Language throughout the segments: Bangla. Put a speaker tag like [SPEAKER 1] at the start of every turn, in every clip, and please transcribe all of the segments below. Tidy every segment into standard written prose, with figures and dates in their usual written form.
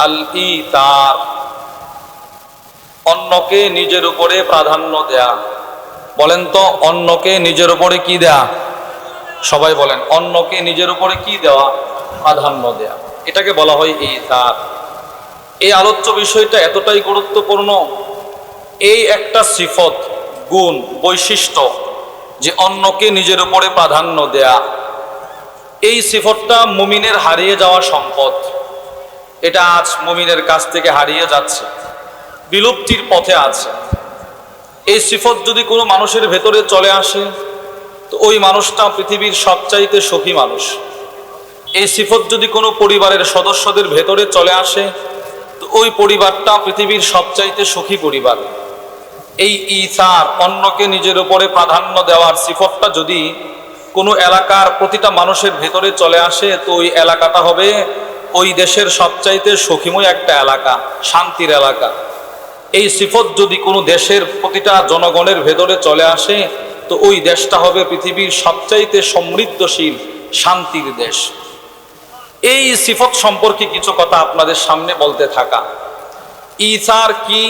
[SPEAKER 1] আল ইতার, অন্যকে নিজের উপরে প্রাধান্য দেয়া। বলেন তো, অন্যকে নিজের উপরে কি দেয়া? সবাই বলেন, অন্যকে নিজের উপরে কি দেওয়া? প্রাধান্য দেয়া। এটাকে বলা হয় ইতার। এই আলোচ্য বিষয়টা এতটাই গুরুত্বপূর্ণ, এই একটা সিফত, গুণ, বৈশিষ্ট্য, যে অন্যকে নিজের উপরে প্রাধান্য দেয়া, এই সিফতটা মুমিনের হারিয়ে যাওয়া সম্পদ। এটা আজ মুমিনের কাছ থেকে হারিয়ে যাচ্ছে, বিলুপ্তির পথে আছে। এই সিফত যদি কোনো মানুষের ভেতরে চলে আসে, তো ওই মানুষটা পৃথিবীর সবচাইতে সুখী মানুষ। এই সিফত যদি কোনো পরিবারের সদস্যদের ভেতরে চলে আসে, তো ওই পরিবারটা পৃথিবীর সবচাইতে সুখী পরিবার। এই ইসার, অন্যকে নিজের উপরে প্রাধান্য দেওয়ার সিফতটা যদি কোনো এলাকার প্রতিটা মানুষের ভেতরে চলে আসে, তো ওই এলাকাটা হবে ওই দেশের সবচাইতে সুখীময় একটা এলাকা, শান্তির এলাকা। এই সিফত যদি কোনো দেশের প্রতিটা জনগণের ভেতরে চলে আসে, তো ওই দেশটা হবে পৃথিবীর সবচাইতে সমৃদ্ধশীল শান্তির দেশ। এই সিফত সম্পর্কে কিছু কথা আপনাদের সামনে বলতে থাকা। ইসার কি?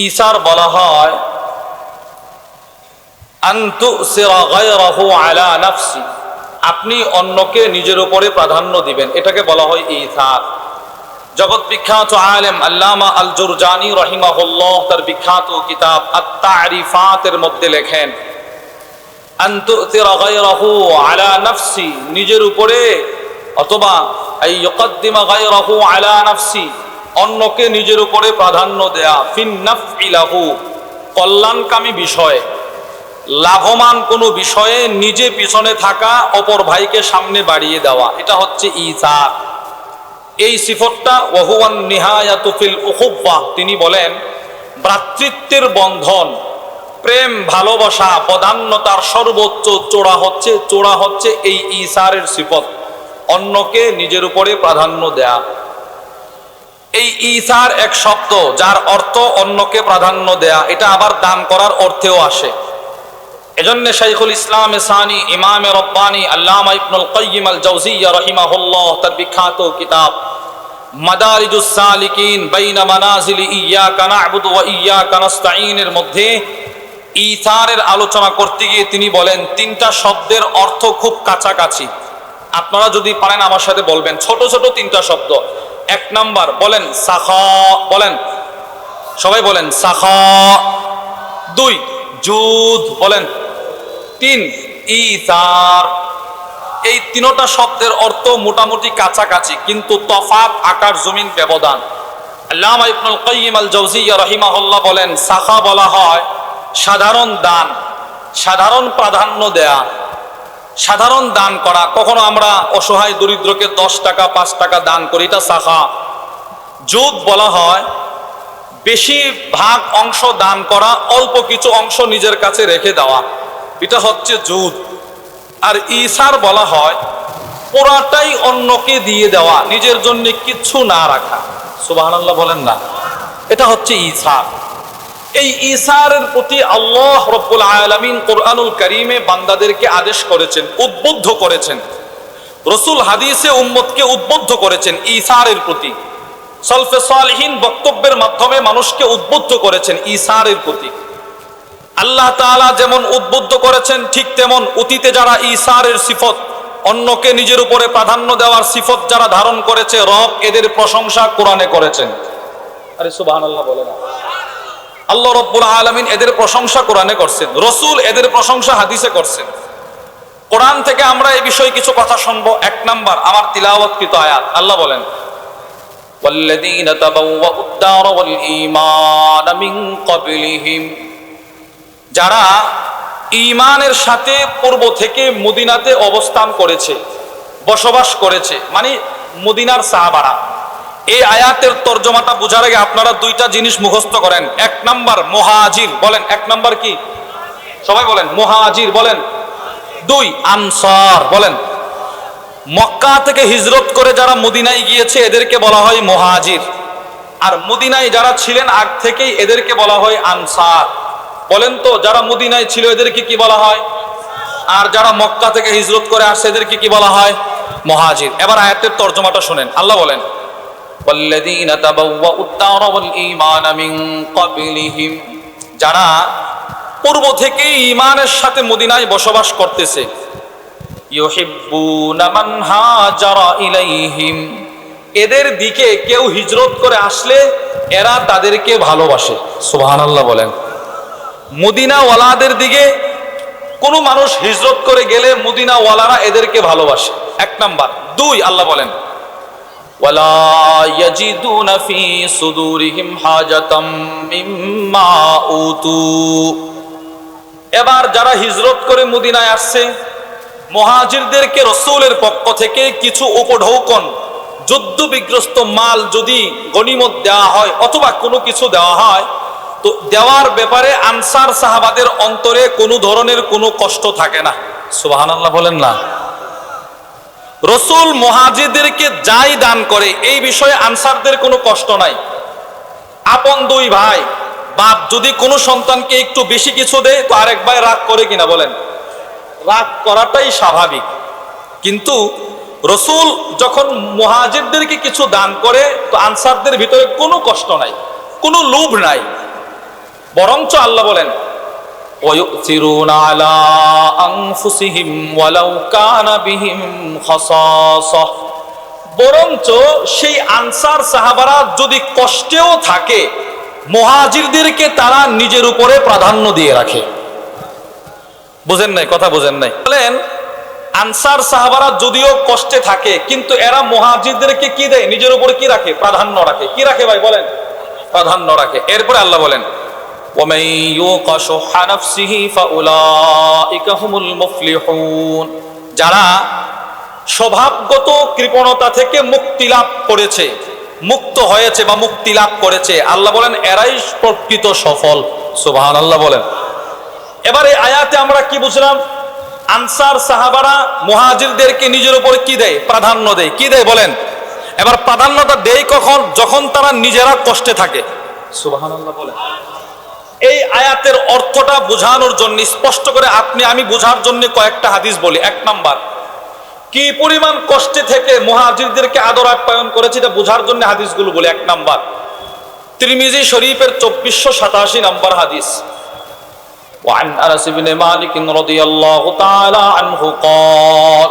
[SPEAKER 1] ইসার বলা হয় আনতুসিরা গায়রাহু আলা নাফসি, আপনি অন্যকে নিজের উপরে প্রাধান্য দিবেন, এটাকে বলা হয় ইসার। জগৎ বিখ্যাত আলেম আল্লামা আল জুরজানি রহিমাহুল্লাহ তার বিখ্যাত কিতাব আত-তারিফাতের মধ্যে লেখেন, আনতুসিরা গায়রাহু আলা নাফসি, নিজের উপরে, অথবা আই ইউকদ্দিমা গায়রাহু আলা নাফসি, অন্যকে নিজের উপরে প্রাধান্য দেয়া, ফিন নাফই লাহু, কল্যাণকামী বিষয়, লাভবান কোনো বিষয়ে নিজে পিছনে থাকা, অপর ভাইকে সামনে বাড়িয়ে দেওয়া, এটা হচ্ছে ইসার। এই সিফতটা ওয়াহুয়ান নিহায়াতু ফিল উখুওয়া, তিনি বলেন ভ্রাতৃত্বের বন্ধন, প্রেম, ভালোবাসা, বদান্যতার সর্বোচ্চ চূড়া হচ্ছে এই ইসারের সিফত, অন্যকে নিজের উপরে প্রাধান্য দেয়া। এই ইসার এক শব্দ যার অর্থ অন্যকে প্রাধান্য দেয়া, এটা আবার দান করার অর্থেও আসে। এজন্য শাইখুল ইসলাম সানি ইমামে রব্বানি আল্লামা ইবনুল কাইয়িম আল জাওজিয়্যা রাহিমাহুল্লাহ তার বিখ্যাত কিতাব মাদারিজুস সালিকিন বাইনা মানাজিল ইয়াকা না'বুদু ওয়া ইয়াকা নাস্তাঈনের মধ্যে ইসারের আলোচনা করতে গিয়ে তিনি বলেন, তিনটা শব্দের অর্থ খুব কাছাকাছি। আপনারা যদি পারেন আমার সাথে বলবেন, ছোট ছোট তিনটা শব্দ। এক নাম্বার বলেন সাখা, বলেন সবাই বলেন সাখা। দুই জুদ, বলেন। তিন ইসার। এই তিনটা শব্দের অর্থ মোটামুটি কাছাকাছি, কিন্তু তফাৎ আকার জমিন ব্যবধান। আল্লামা ইবনুল কাইয়িম আল জাওজিয়্যা রাহিমাহুল্লাহ বলেন, সাখা বলা হয় সাধারণ দান, সাধারণ প্রাধান্য দেয়া, সাধারণ দান করা। কখনো আমরা অসহায় দরিদ্রকে 10 টাকা 5 টাকা দান করি, এটা সাখা। জুদ বলা হয় বেশিরভাগ অংশ দান করা, অল্প কিছু অংশ নিজের কাছে রেখে দেওয়া, এটা হচ্ছে জুদ। আর ইসার বলা হয় পুরাটাই অন্যকে দিয়ে দেওয়া, নিজের জন্য কিচ্ছু না রাখা। সুবহানাল্লাহ বলেন না, এটা হচ্ছে ইসার। এই ইসারের প্রতি আল্লাহ রাব্বুল আলামিন কোরআনুল কারীমে বান্দাদেরকে আদেশ করেছেন, উদ্বুদ্ধ করেছেন। রাসূল হাদিসে উম্মতকে উদ্বুদ্ধ করেছেন ইসারের প্রতি। সলফে সালিহিন বক্তব্যের মাধ্যমে মানুষকে উদ্বুদ্ধ করেছেন ইসারের প্রতি। আল্লাহ তাআলা যেমন উদ্বুদ্ধ করেছেন, ঠিক তেমন অতীতে যারা ইসারের সিফত, অন্যকে নিজের উপরে প্রাধান্য দেওয়ার সিফত যারা ধারণ করেছে, রব এদের প্রশংসা কোরআনে করেছেন। আরে সুবহানাল্লাহ বলে না। আল্লাহ রাব্বুল আলামিন এদের প্রশংসা কোরআনে করছেন, রাসূল এদের প্রশংসা হাদিসে করছেন। কোরআন থেকে আমরা এই বিষয়ে কিছু কথা শুনবো। এক নাম্বার, আমার তিলাওয়াতকৃত আয়াত, আল্লাহ বলেন ওয়াল্লাযীনা তাবাওয়াউদ দার ওয়াল ঈমান মিন ক্বাবলিহিম, যারা ঈমানের সাথে পূর্ব থেকে মদিনাতে অবস্থান করেছে, বসবাস করেছে, মানে মদিনার সাহাবারা। এই আয়াতের তরজমাটা বোঝার আগে আপনারা দুইটা জিনিস মুখস্থ করেন। এক নাম্বার মুহাজির, বলেন এক নাম্বার কি? সবাই বলেন মুহাজির, বলেন। দুই আনসার, বলেন। মক্কা থেকে হিজরত করে যারা মদিনায় গিয়েছে এদেরকে বলা হয় মুহাজির, আর মদিনায় যারা ছিলেন আগ থেকেই এদেরকে বলা হয় আনসার। বলেন তো, যারা মদিনায় ছিল এদেরকে কি বলা হয়? আর যারা মক্কা থেকে হিজরত করে আসছে এদেরকে কি বলা হয়? মুহাজির। এবার আয়াতের তরজমাটা শুনেন। আল্লাহ বলেন ওয়াল্লাযীনা তাবাওয়াউদ দার ওয়াল ঈমান মিন ক্বাবলিহিম, যারা পূর্ব থেকেই ঈমানের সাথে মদিনায় বসবাস করতেছে। ইউহিব্বুনা মান হাজারা ইলাইহিম, এদের দিকে কেউ হিজরত করে আসলে এরা তাদেরকে ভালোবাসে। সুবহানাল্লাহ বলেন। মদিনাওয়ালাদের দিকে কোনো মানুষ হিজরত করে গেলে মদিনাওয়ালারা এদেরকে ভালোবাসে, এক নাম্বার। দুই, আল্লাহ বলেন ওয়ালা ইয়াজিদুনা ফি সুদুরিহিম হাজাতাম মিম্মা উতু, এবার যারা হিজরত করে মদিনায় আসছে মুহাজিরদেরকে রাসূলের পক্ষ থেকে কিছু উপঢৌকন, যুদ্ধ বিগ্রস্ত মাল যদি গনিমত দেওয়া হয় অথবা কোনো কিছু দেওয়া হয়, তো দেওয়ার ব্যাপারে আনসার সাহাবাদের অন্তরে কোনো ধরনের কোনো কষ্ট থাকে না। সুবহানাল্লাহ বলেন না। রাসূল মুহাজিরদেরকে যাই দান করে এই বিষয়ে আনসারদের কোনো কষ্ট নাই। আপন দুই ভাই বাপ যদি কোনো সন্তানকে একটু বেশি কিছু দেয় তো আরেক ভাই রাগ করে কিনা বলেন? রাগ করাটাই স্বাভাবিক। কিন্তু রাসূল যখন মুহাজিরদেরকে কিছু দান করে তো আনসারদের ভিতরে কোনো কষ্ট নাই, কোনো লোভ নাই, বরঞ্চ আল্লাহ বলেন ওয়ায়ুসিরুনা আলা আনফুসিহিম ওয়ালাউ কানা বিহিম খাসাসা, বরঞ্চ সেই আনসার সাহাবারা যদি কষ্টেও থাকে মুহাজিরদেরকে তারা নিজের উপরে প্রাধান্য দিয়ে রাখে। বুঝেন নাই? কথা বুঝেন নাই? বলেন আনসার সাহাবারা যদিও কষ্টে থাকে কিন্তু এরা মুহাজিরদেরকে কি দেয়? নিজের উপরে কি রাখে? প্রাধান্য রাখে। কি রাখে ভাই বলেন? প্রাধান্য রাখে। এরপরে আল্লাহ বলেন ওয়ামান ইউকা শুহা নাফসিহি ফাউলাইকা হুমুল মুফলিহুন, যারা স্বভাবগত কৃপণতা থেকে মুক্তি লাভ করেছে, মুক্ত হয়েছে বা মুক্তি লাভ করেছে, আল্লাহ বলেন এরাই প্রকৃত সফল। সুবহানাল্লাহ বলেন। এবার এই আয়াতে আমরা কি বুঝলাম? আনসার সাহাবারা মুহাজিরদেরকে নিজের উপরে কি দেয়? প্রাধান্য দেয়। কি দেয় বলেন? এবার প্রাধান্যটা দেয় কখন? যখন তারা নিজেরা কষ্টে থাকে। সুবহানাল্লাহ বলেন। এই আয়াতের অর্থটা বোঝানোর জন্য স্পষ্ট করে আপনি আমি বোঝার জন্য কয়েকটা হাদিস বলি। এক নাম্বার, কি পরিমাণ কষ্টে থেকে মুহাজিরদেরকে আদর আপ্যায়ন করেছে এটা বোঝার জন্য হাদিসগুলো বলি। এক নাম্বার, তিরমিজি শরীফের 2487 নম্বর হাদিস, وعن أنس بن مالك رضي الله تعالى عنه قال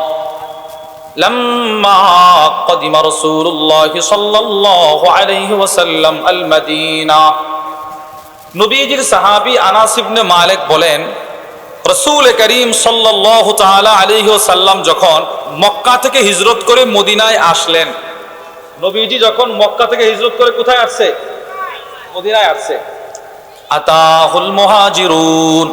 [SPEAKER 1] لما قدم رسول الله صلى الله عليه وسلم المدينة, নবীজির সাহাবী আনাস ইবনে মালিক বলেন রাসূল করিম সাল্লাল্লাহু তাআলা আলাইহি ওয়াসাল্লাম যখন মক্কা থেকে হিজরত করে মদিনায় আসলেন, নবীজি যখন মক্কা থেকে হিজরত করে কোথায় আসছে? মদিনায় আসছে। আতাহুল মুহাজিরুন,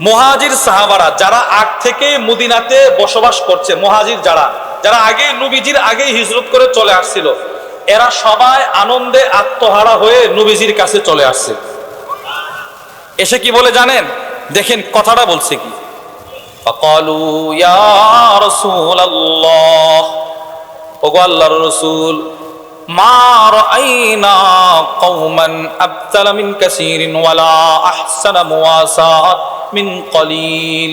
[SPEAKER 1] মুহাজির সাহাবারা যারা আগ থেকে মদিনাতে বসবাস করছে, মুহাজির যারা আগে নবীজির আগে হিজরত করে চলে আসছিল, এরা সবাই আনন্দে আত্মহারা হয়ে নবীজির কাছে চলে আসছে। এসে কি বলে জানেন? দেখেন কথাটা বলছে কি, ফাকালু ইয়া রাসূলুল্লাহ, ওগো আল্লাহর রাসূল, মা রাআইনা কওমান আবতালা মিন কাসীরিন ওয়ালা আহসানা মুওয়াসাত মিন কলিল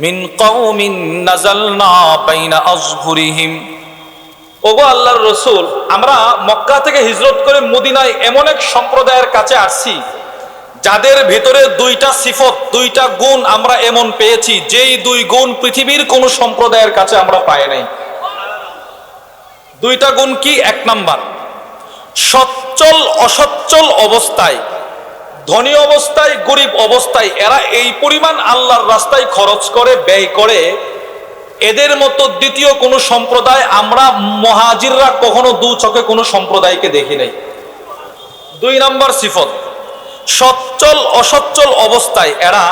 [SPEAKER 1] মিন কওমিন নাযালনা বাইনা আযহুরিহিম। ওগো আল্লাহর রাসূল, আমরা মক্কা থেকে হিজরত করে মদিনায় এমন এক সম্প্রদায়ের কাছে আসছি যাদের ভিতরে দুইটা সিফত, দুইটা গুণ আমরা এমন পেয়েছি যেই দুই গুণ পৃথিবীর কোন সম্প্রদায়ের কাছে আমরা পাই নাই। দুইটা গুণ কি? এক নাম্বার, সচ্ছল অসচ্ছল অবস্থায়, ধনী অবস্থায় গরিব অবস্থায় এরা এই পরিমাণ আল্লাহর রাস্তায় খরচ করে, ব্যয় করে, এদের মতো দ্বিতীয় কোন সম্প্রদায় আমরা মুহাজিররা কখনো দু চোখে কোন সম্প্রদায়কে দেখি নাই। দুই নাম্বার সিফত, সচ্ছল অসচ্ছল অবস্থায় এরা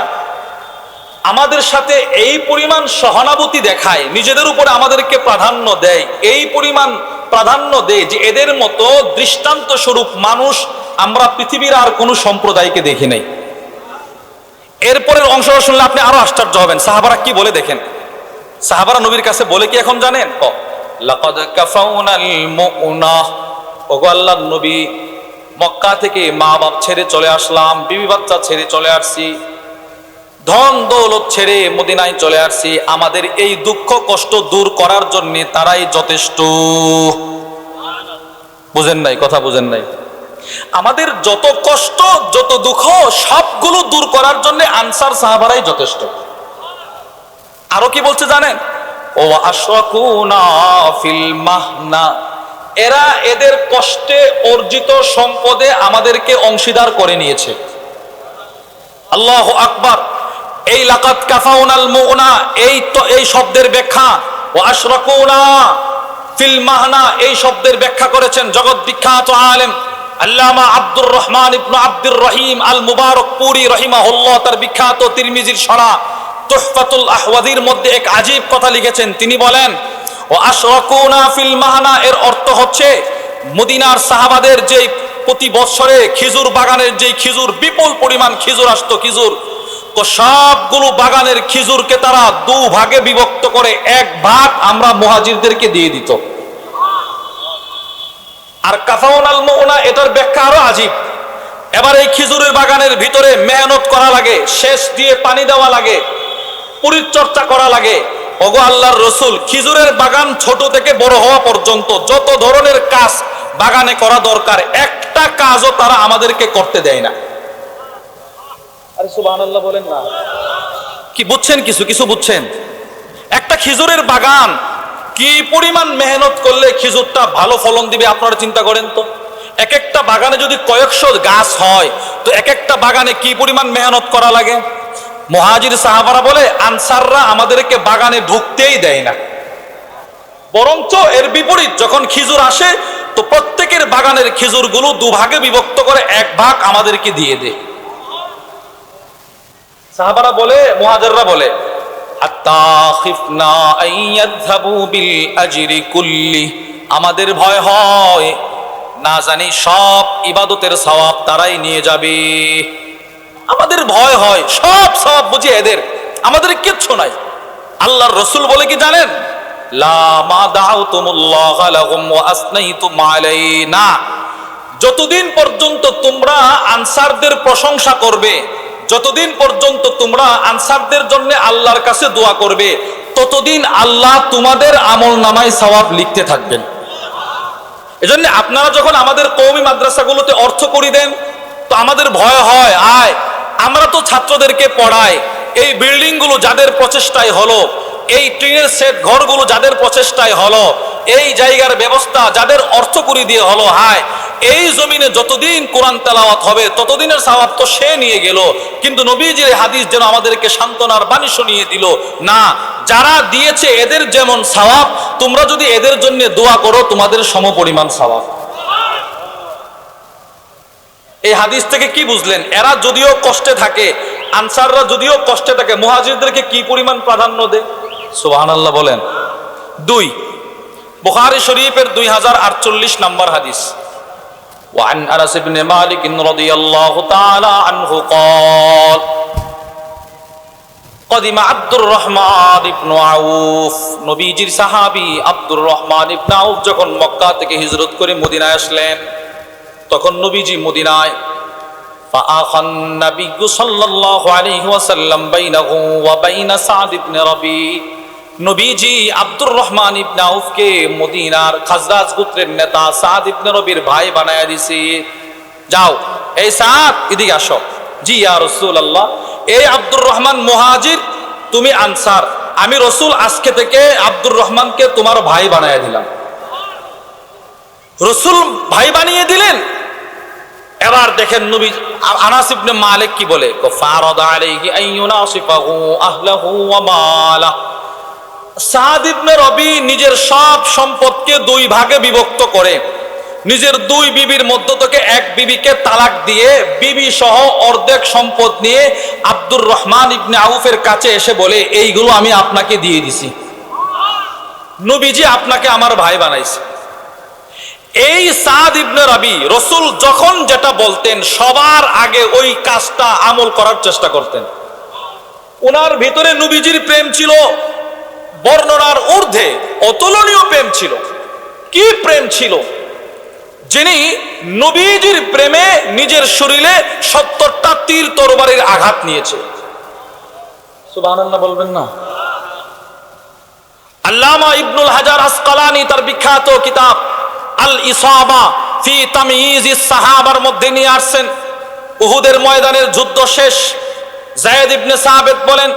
[SPEAKER 1] আমাদের সাথে এই পরিমাণ সহানুভূতি দেখায়, নিজেদের উপরে আমাদেরকে প্রাধান্য দেয়, এই পরিমাণ প্রাধান্য দেয় যে এদের মতো দৃষ্টান্ত স্বরূপ মানুষ আমরা পৃথিবীর আর কোন সম্প্রদায়কে দেখি নাই। এরপরের অংশটা শুনলে আপনি আরো আশ্চর্য হবেন। সাহাবারা কি বলে দেখেন, সাহাবারা নবীর কাছে বলে কি এখন জানেন? লাকাদ কাফাউনাল মুউনা, ওগো আল্লাহর নবী, মক্কা থেকে মা বাপ ছেড়ে চলে আসলাম, বিবি বাচ্চা ছেড়ে চলে আসছি, ধন দৌলত ছেড়ে মদিনায় চলে আসছি, আমাদের এই দুঃখ কষ্ট দূর করার জন্য তারাই যথেষ্ট। বুঝেন নাই, কথা বুঝেন নাই। আমাদের যত কষ্ট যত দুঃখ সবগুলো দূর করার জন্য আনসার সাহাবারাই যথেষ্ট। আরো কি বলছে জানেন? ও আশরাকুনা ফিল মাহনা, এরা এদের কষ্টে অর্জিত সম্পদে আমাদেরকে অংশীদার করে নিয়েছে। আল্লাহু আকবার। এই লাকাত কাফাউনাল মুগনা, এই শব্দের ব্যাখ্যা ও আশরাকুনা ফিল মাহনা এই শব্দের ব্যাখ্যা করেছেন জগৎ বিখ্যাত আলেম আল্লামা আব্দুর রহমান ইবনে আব্দুর রহিম আল মুবারকপুরি রাহিমাহুল্লাহ। তার বিখ্যাত তিরমিজির শরা তুহফাতুল আহওয়াদির মধ্যে এক আজীব কথা লিখেছেন। তিনি বলেন ও আশরাকুনা ফিল মাহনা এর অর্থ হচ্ছে মদিনার সাহাবাদের যে প্রতি বছরে খেজুর বাগানের যে খেজুর বিপুল পরিমাণ খেজুর আসতো, খেজুর তো সবগুলো বাগানের খেজুরকে তারা দু ভাগে বিভক্ত করে এক ভাগ আমরা মুহাজিরদেরকে দিয়ে দিত। আর কাফাউনাল মুগনা এটার ব্যাখ্যা আরো আজীব। এবার এই খেজুরের বাগানের ভিতরে মেহনত করা লাগে, সেচ দিয়ে পানি দেওয়া লাগে, পরিচর্যা করা লাগে। ওগো আল্লাহর রসুল, খেজুরের বাগান ছোট থেকে বড় হওয়া পর্যন্ত যত ধরনের কাজ বাগানে করা দরকার একটা কাজও তারা আমাদেরকে করতে দেয় না। আরে সুবহানাল্লাহ বলেন না। কি বুঝছেন? কিছু বুঝছেন? একটা খেজুরের বাগান কি পরিমাণ মেহনত করলে খেজুরটা ভালো ফলন দিবে আপনারা চিন্তা করেন তো। এক একটা বাগানে যদি কয়েকশো গাছ হয় তো এক একটা বাগানে কি পরিমাণ মেহনত করা লাগে। মুহাজির সাহাবারা বলে আনসাররা আমাদেরকে বাগানে ঢুকতেই দেয় না, বরঞ্চ এর বিপরীত যখন খেজুর আসে তো প্রত্যেকের বাগানের খেজুরগুলো দুভাগে বিভক্ত করে এক ভাগ আমাদেরকে দিয়ে দেয়। সাহাবারা বলে, মুহাজিররা বলে আমাদের ভয় হয় না জানি সব ইবাদতের সওয়াব তারাই নিয়ে যাবে। আমাদের ভয় হয় সব সওয়াব বুঝি এদের, আমাদের কিচ্ছু নাই। আল্লাহর রাসূল বলে কি জানেন? লা মা দাউতুমুল্লাহ লাহুম ওয়া আসনাইতুম আলাইনা, যতদিন পর্যন্ত তোমরা আনসারদের প্রশংসা করবে, যতদিন পর্যন্ত তোমরা আনসারদের জন্য আল্লাহর কাছে দোয়া করবে, ততদিন আল্লাহ তোমাদের আমলনামায় সওয়াব লিখতে থাকবেন। এজন্য আপনারা যখন আমাদের কওমি মাদ্রাসাগুলোতে অর্থ করি দেন তো আমাদের ভয় হয়, আমরা তো ছাত্রদেরকে পড়াই, এই বিল্ডিং গুলো যাদের প্রচেষ্টায় হলো, এই টিনের সেট ঘরগুলো যাদের প্রচেষ্টায় হলো, এই জায়গার ব্যবস্থা যাদের অর্থ করি দিয়ে হলো, এই জমিনে যতদিন কোরআন তেলাওয়াত হবে ততদিনের সওয়াব তো সে নিয়ে গেল। কিন্তু নবীজির হাদিস যেন আমাদেরকে সান্ত্বনার বাণী শুনিয়ে দিল, না, যারা দিয়েছে এদের যেমন সওয়াব, তোমরা যদি এদের জন্য দোয়া করো তোমাদের সমপরিমাণ সওয়াব। এই হাদিস থেকে কি বুঝলেন? এরা যদিও কষ্টে থাকে, আনসাররা যদিও কষ্টে থাকে, মুহাজিরদেরকে কি পরিমাণ প্রাধান্য দেয়। সুবহানাল্লাহ বলেন। 2 বুখারী শরীফের 2048 নম্বর হাদিস। وعن أنس بن مالك رضي الله تعالى عنه قال قدم عبد الرحمن بن عوف, নবীজির সাহাবী আব্দুর রহমান ইবনে আউফ যখন মক্কা থেকে হিজরত করে মদিনায় আসলেন তখন নবীজি মদিনায় ফাআখান নবী সাল্লাল্লাহু আলাইহি ওয়াসাল্লাম বাইনাহু ওয়া বাইনা সাদ ইবনে রবি, নবীজি আব্দুর রহমান ইবনে আউফকে মদিনার খাজরাজ গোত্রের নেতা সাদ ইবনে রবির ভাই বানায়া দিয়েছে। যাও, এই সাদ এদিকে আসো। জি ইয়া রাসূলুল্লাহ, এই আব্দুর রহমান মুহাজির, তুমি আনসার, আমি রাসূল আজকে থেকে আব্দুর রহমানকে তোমার ভাই বানায়া দিলাম। রাসূল ভাই বানিয়ে দিলেন। এবার দেখেন নবী আনাস ইবনে মালিক কি বলে, ফারাদা আলাইহি আইয়ুনাসিফাহু আহলাহু ওয়া মালা, সাদ ইবনে রবি নিজের সব সম্পদকে 2 ভাগে বিভক্ত করে নিজের 2 বিবির মধ্য থেকে এক বিবিকে তালাক দিয়ে বিবি সহ অর্ধেক সম্পদ নিয়ে আব্দুর রহমান ইবনে আউফের কাছে এসে বলে, এইগুলো আমি আপনাকে দিয়ে দিছি, নবীজি আপনাকে আমার ভাই বানাইছে। এই সাদ ইবনে রবি রাসূল যখন যেটা বলতেন সবার আগে ওই কাজটা আমল করার চেষ্টা করতেন। ওনার ভিতরে নবীজির প্রেম ছিল বর্ণনার ঊর্ধ্বে, অতুলনীয় প্রেম ছিল। কি প্রেম ছিল? যিনি নবীজির প্রেমে নিজের শরীরে 70টা তীর তরবারির আঘাত নিয়েছে। সুবহানাল্লাহ বলবেন না? আল্লামা ইবনুল হাজার আসকালানি তার বিখ্যাত কিতাব আল ইসাবা ফি তাময়িজিস সাহাবার মধ্যে নিয়ে আসছেন। উহুদের ময়দানের যুদ্ধ শেষ, যায়েদ ইবনে সাবিত বলেন,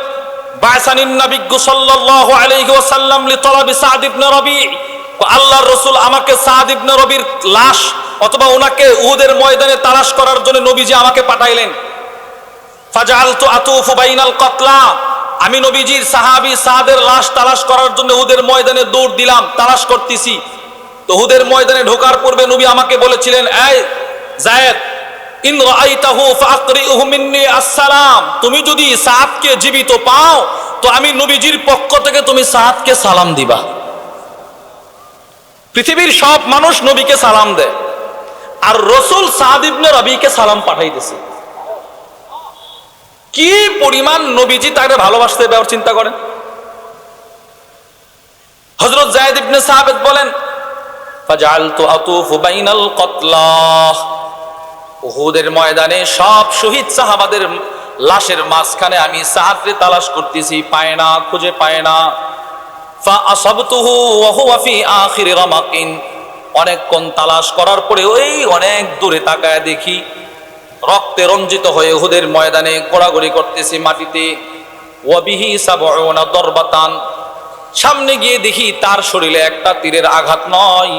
[SPEAKER 1] বাসানিন নবী সাল্লাল্লাহু আলাইহি ওয়াসাল্লাম লিতলাবি সাদ ইবনে রবি, আল্লাহর রাসূল আমাকে সাদ ইবনে রবির লাশ অথবা ওনাকে উহুদের ময়দানে তালাশ করার জন্য নবীজি আমাকে পাঠাইলেন। ফাজআলতু আতুফু বাইনাল কতলা, আমি নবীজির সাহাবী সাদের লাশ তালাশ করার জন্য উহুদের ময়দানে দৌড় দিলাম, তালাশ করতেছি। তো উহুদের ময়দানে ঢোকার পূর্বে নবী আমাকে বলেছিলেন, এই যায়েদ, ইন রাআইতাহু ফাআকরিউহু মিন্নি আসসালাম, তুমি যদি সাদকে জীবিত পাও তো আমি নবীজির পক্ষ থেকে তুমি সাদকে সালাম দিবা। পৃথিবীর সব মানুষ নবীকে সালাম দেয়, আর রাসূল সাদ ইবনে রবিকে সালাম পাঠাইতেছে। কি পরিমাণ নবীজি তাকে ভালোবাসতে ব্যাপার চিন্তা করেন। হযরত যায়েদ ইবনে সাবিত বলেন, ফাজআলতু আতুফু বাইনাল কতলা, উহুদের ময়দানে সব শহীদ সাহাবাদের লাশের মাঝখানে আমি সাদকে তালাশ করতেছি, পায় না, খুঁজে পায় না। ফাআসাবতুহু ওয়া হুয়া ফি আখিরি রামাকিন, অনেকক্ষণ তালাশ করার পরে ওই অনেক দূরে তাকায় দেখি রক্তে রঞ্জিত হয়ে উহুদের ময়দানে গোড়াগড়ি করতেছে মাটিতে। ওয়া বিহি সাবউনা দরবাতান, সামনে গিয়ে দেখি তার শরীরে একটা তীরের আঘাত নয়,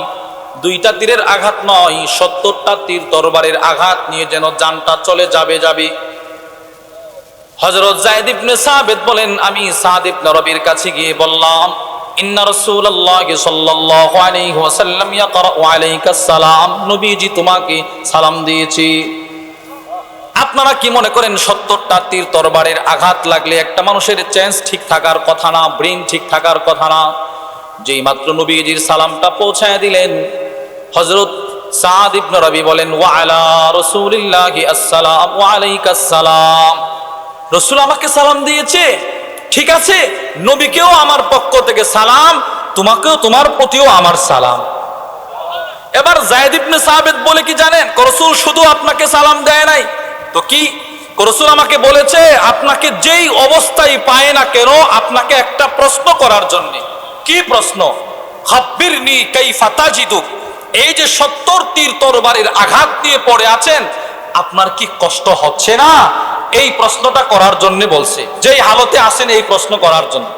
[SPEAKER 1] দুইটা তীরের আঘাত নয়, 70টা তীর তরবারের আঘাত নিয়ে যেন জানটা চলে যাবে। হযরত যায়েদ ইবনে সাবিত বলেন, আমি সাদ ইবনে রবির কাছে গিয়ে বললাম, ইন্না রাসূলুল্লাহি সাল্লাল্লাহু আলাইহি ওয়াসাল্লাম ইয়াকরাউ আলাইকাস সালাম, নবীজি তোমাকে সালাম দিয়েছে। আপনারা কি মনে করেন 70টা তীর তরবারের আঘাত লাগলে একটা মানুষের চেঞ্জ ঠিক থাকার কথা না, ব্রেন ঠিক থাকার কথা না? যেই মাত্র নবীজির সালামটা পৌঁছায় দিলেন, হযরত সাদ ইবনে রবি বলেন, ওয়া আলা রাসূলিল্লাহি আসসালাম ওয়া আলাইকাস সালাম, রাসূল আমাকে সালাম দিয়েছে, ঠিক আছে, নবীকেও আমার পক্ষ থেকে সালাম, তোমাকেও, তোমার প্রতিও আমার সালাম। এবার যায়েদ ইবনে সাবিত বলে কি জানেন, রাসূল শুধু আপনাকে সালাম দেয় নাই তো কি, রাসূল আমাকে বলেছে আপনাকে যেই অবস্থায় পায় না কেন আপনাকে একটা প্রশ্ন করার জন্য। কি প্রশ্ন? খাব্বিরনি কাইফা তাজিদুক, এই যে 70 তীর তরবারির আঘাত দিয়ে পড়ে আছেন, আপনার কি কষ্ট হচ্ছে না? এই প্রশ্নটা করার জন্য বলছে, যেই হালতে আছেন এই প্রশ্ন করার জন্য।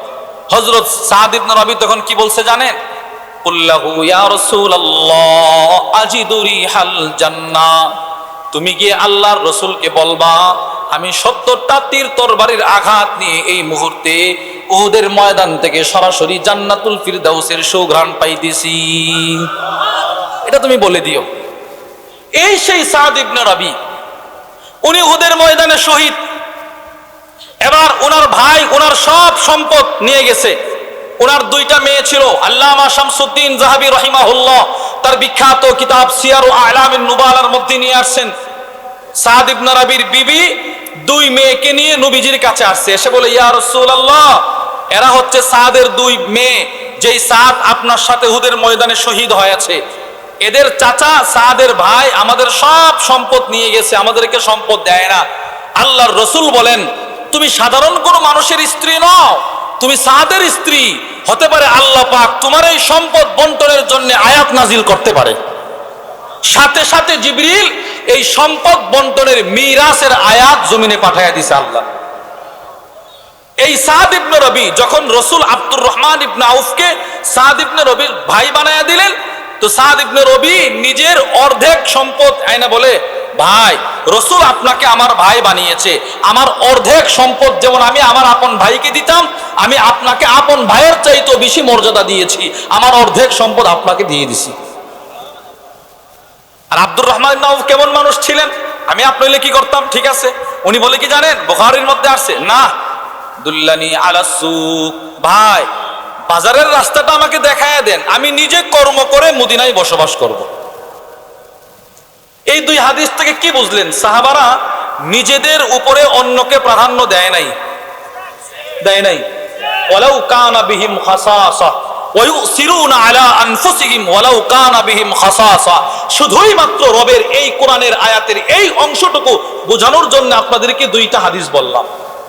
[SPEAKER 1] হযরত সাদ ইবনে রবি তখন কি বলছে জানেন, কুল্লাহু ইয়া রাসূলুল্লাহ আজিদু রিহাল জান্নাহ, তুমি গিয়ে আল্লাহর রাসূলকে বলবা আমি 70টা তীর তরবারির আঘাত নিয়ে এই মুহূর্তে উহুদের ময়দান থেকে সরাসরি জান্নাতুল ফিরদাউসের সুঘ্রাণ পাইতেছি, এটা তুমি বলে দিও। এই সেই সাদ ইবনে রবি, উনি উহুদের ময়দানে শহীদ। এবার ওনার ভাই ওনার সব সম্পদ নিয়ে গেছে। ওনার 2টা মেয়ে ছিল, আল্লামা শামসুদ্দিন যাহাবী রাহিমাহুল্লাহ তার বিখ্যাত কিতাব সিয়ার ও আলামিন নুবালার মধ্যে নিয়ে আসছেন, সাদ ইবনে রবির বিবি 2 মেয়েকে নিয়ে নবীজির কাছে আসছে, এসে বলে, ইয়া রাসূলুল্লাহ, এরা হচ্ছে সাদের 2 মেয়ে, যেই সাদ আপনার সাথে উহুদের ময়দানে শহীদ হয়েছে, এদের চাচা সাদের ভাই আমাদের সব সম্পদ নিয়ে গেছে, আমাদেরকে সম্পদ দেয় না। আল্লাহর রাসূল বলেন, তুমি সাধারণ কোনো মানুষের স্ত্রী নও, তুমি সাদের স্ত্রী, হতে পারে আল্লাহ পাক তোমার এই সম্পদ বন্টনের জন্য আয়াত নাজিল করতে পারে। সাথে সাথে জিবরিল এই সম্পদ বন্টনের মিরাসের আয়াত জমিনে পাঠাইয়া দিয়েছে আল্লাহ। এই সাদ ইবনে রবি যখন রাসূল আব্দুর রহমান ইবনে আউফকে সাদ ইবনে রবির ভাই বানায়া দিলেন, তো সাদ ইবনে রবি নিজের অর্ধেক সম্পদ আয়না বলে, ভাই রাসূল আপনাকে আমার ভাই বানিয়েছে, আমার অর্ধেক সম্পদ যেমন আমি আমার আপন ভাইকে দিতাম, আমি আপনাকে আপন ভাইয়ের চাইতেও বেশি মর্যাদা দিয়েছি, আমার অর্ধেক সম্পদ আপনাকে দিয়ে দিছি। আর আব্দুর রহমান ইবনে আউফ কেমন মানুষ ছিলেন, আমি আপনি হলে কি করতাম, ঠিক আছে, উনি বলে কি জানেন, বুখারীর মধ্যে আসছে, না দুল্লানি আলা সুক, ভাই বাজারের রাস্তাটা আমাকে দেখায় দেন, আমি নিজে কর্ম করে মদিনায় বসবাস করব। এই 2 হাদিস থেকে কি বুঝলেন, সাহাবারা নিজেদের উপরে অন্যকে প্রাধান্য দেয় নাই, ওয়ালাউ কানা বিহিম খাসাসা ওয়া ইউসিরুনা আলা আনফুসিহিম ওয়ালাউ কানা বিহিম খাসাসা। শুধুই মাত্র রবের এই কোরআনের আয়াতের এই অংশটুকু বোঝানোর জন্য আপনাদেরকে 2টা হাদিস বললাম।